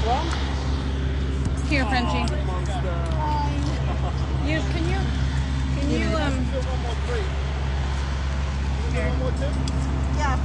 Here, Frenchie. You can you here. Yeah.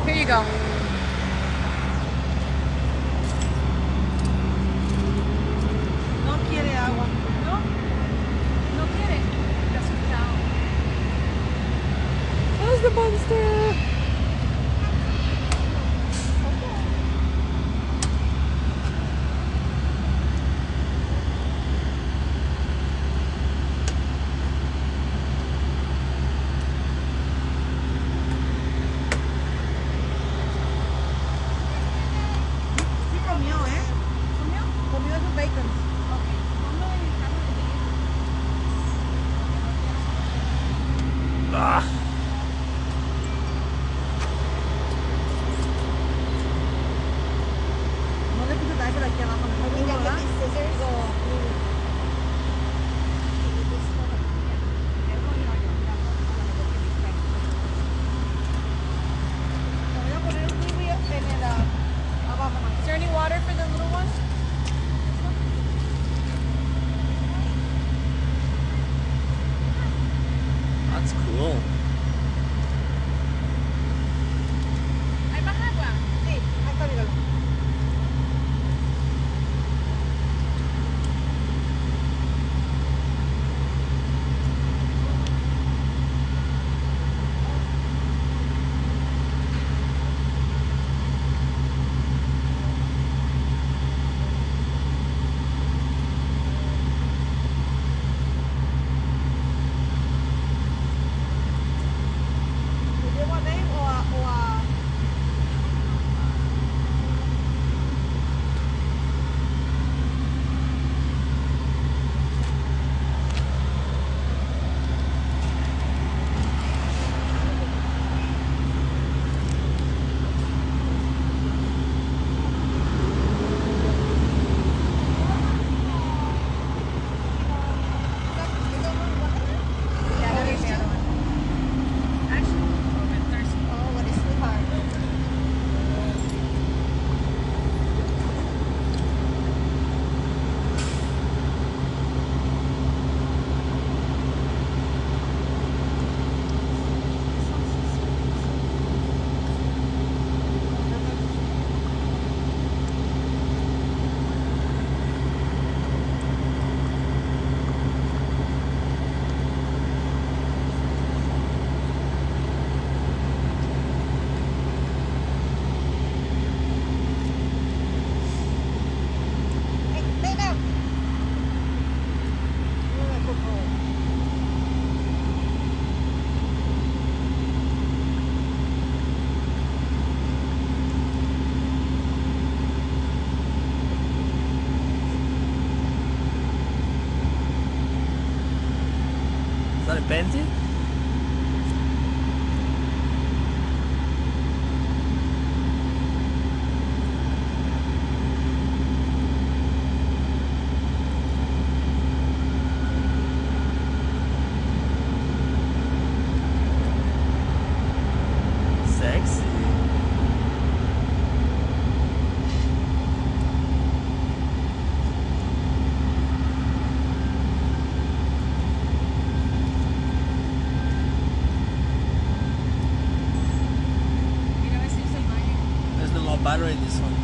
Here you go. No quiere agua. No, no quiere. Está asustado. How's the monster? Is there any water for the little one? That's cool. ¿Hay más agua? Sí, acá míralo. ¿Lo llevo a Dave o a... Oh, what a sweetheart. Hey, lay down. Is that a Benzie? Sexy. There's no more battery in this one.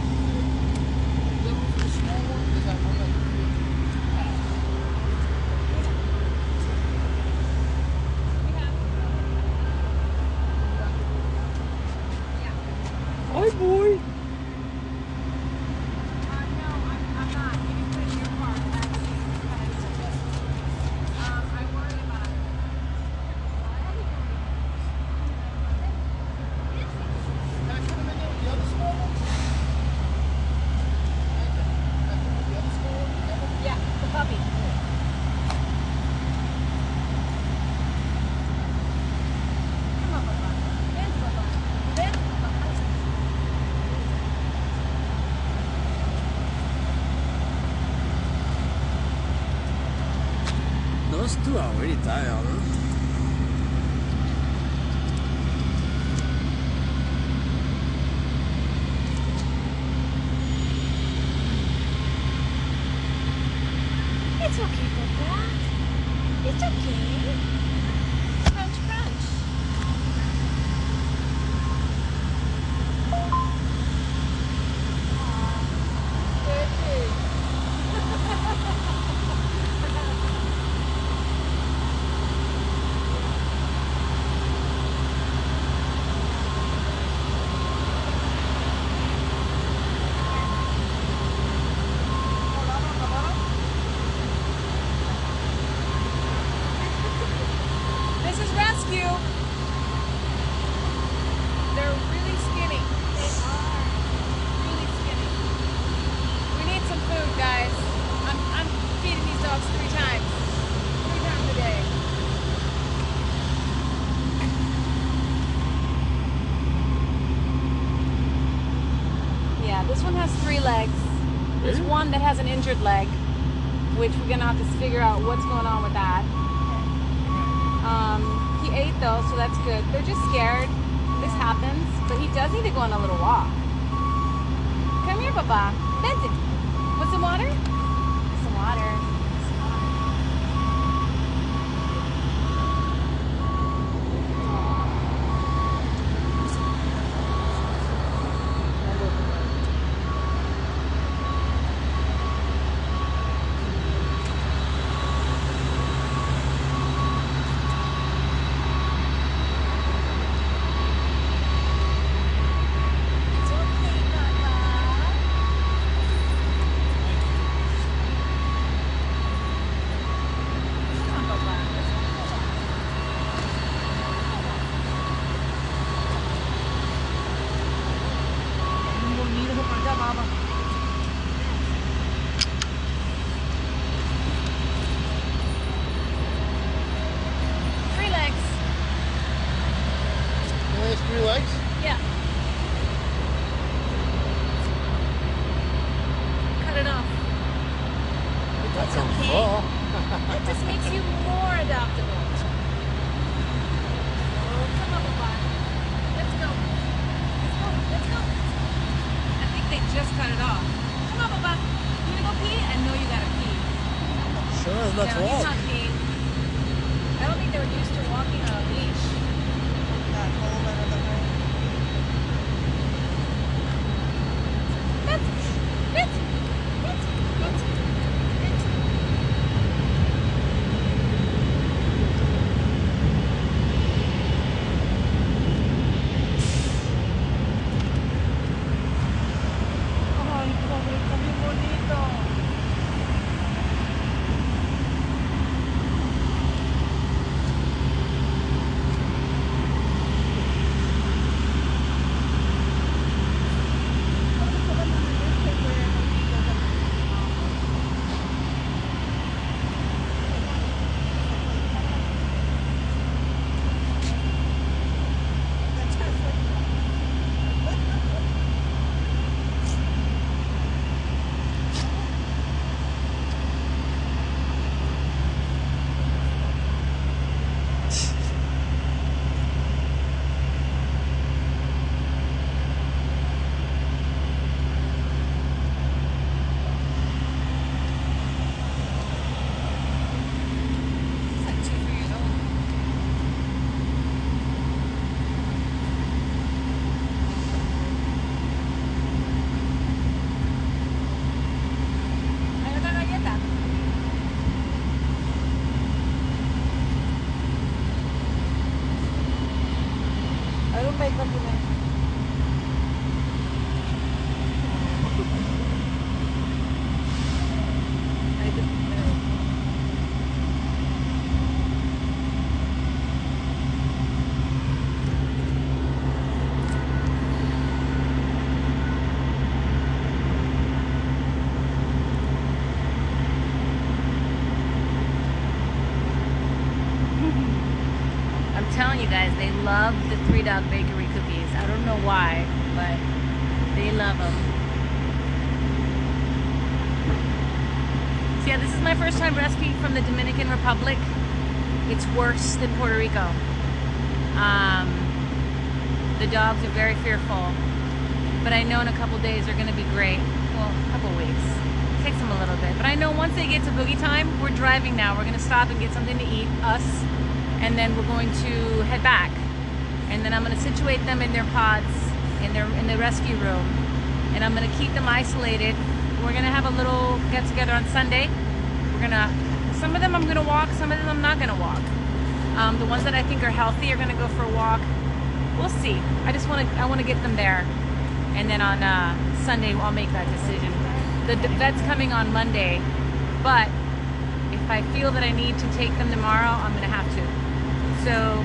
Hi, boy. Yeah, the puppy. Come on, Papa. Ven, Papa. Ven, Papa. Those two are really tired, huh? rescue. They're really skinny. They are. Really skinny. We need some food, guys. I'm feeding these dogs 3 times. 3 times a day. Yeah, this one has 3 legs. There's Really? one that has an injured leg, which we're gonna have to figure out what's going on with that. He ate though, so that's good. They're just scared. This happens, but he does need to go on a little walk. Come here, Papa. Benton. Want some water? Some water. It's okay, Papa. Come on, Papa. Three legs. Only has 3 legs? Yeah. Cut it off. That sounds okay. raw. That just makes you more adoptable. Oh, come on, Papa. Let's go. Let's go. Let's go. I think they just cut it off. Come on, Papa. You wanna go pee? I know you gotta pee. Sure as let's No, he's walk. not peeing. I don't think they were used to walking on a leash. That whole end of the room. Ay, pobre, está bien bonito. He's like 2, 3 years old. Hay otra galleta. I don't make them today. I just I'm telling you guys, they love the 3 Dog Bakery cookies. I don't know why, but they love them. So yeah, this is my first time rescuing from the Dominican Republic. It's worse than Puerto Rico. The dogs are very fearful, but I know in a couple days they're gonna be great. Well, a couple weeks. It takes them a little bit, but I know once they get to boogie time, we're driving now. We're gonna stop and get something to eat, us, and then we're going to head back. And then I'm gonna situate them in their pods, in the rescue room, and I'm gonna keep them isolated. We're gonna have a little get together on Sunday. Some of them I'm gonna walk, some of them I'm not gonna walk. The ones that I think are healthy are gonna go for a walk. We'll see. I wanna get them there, and then on Sunday I'll make that decision. The vet's coming on Monday, but if I feel that I need to take them tomorrow, I'm gonna have to. So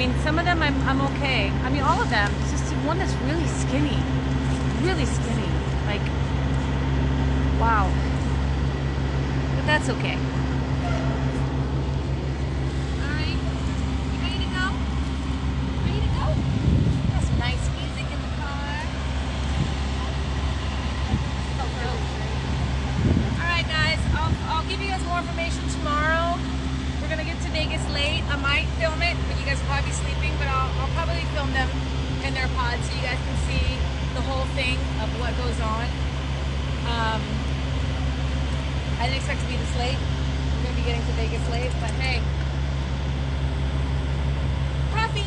mean, some of them I'm okay. I mean, all of them. It's just one that's really skinny. Really skinny. Like, wow. But that's okay. Alright. You ready to go? Ready to go? Got some nice music in the car. Alright guys, I'll give you guys more information tomorrow. We're gonna get to Vegas late. I might film it, but you guys will probably be sleeping, but I'll probably film them in their pods so you guys can see the whole thing of what goes on. I didn't expect to be this late. We're gonna be getting to Vegas late, but hey. Ruffy,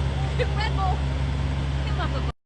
Red Bull, come on, Bubba.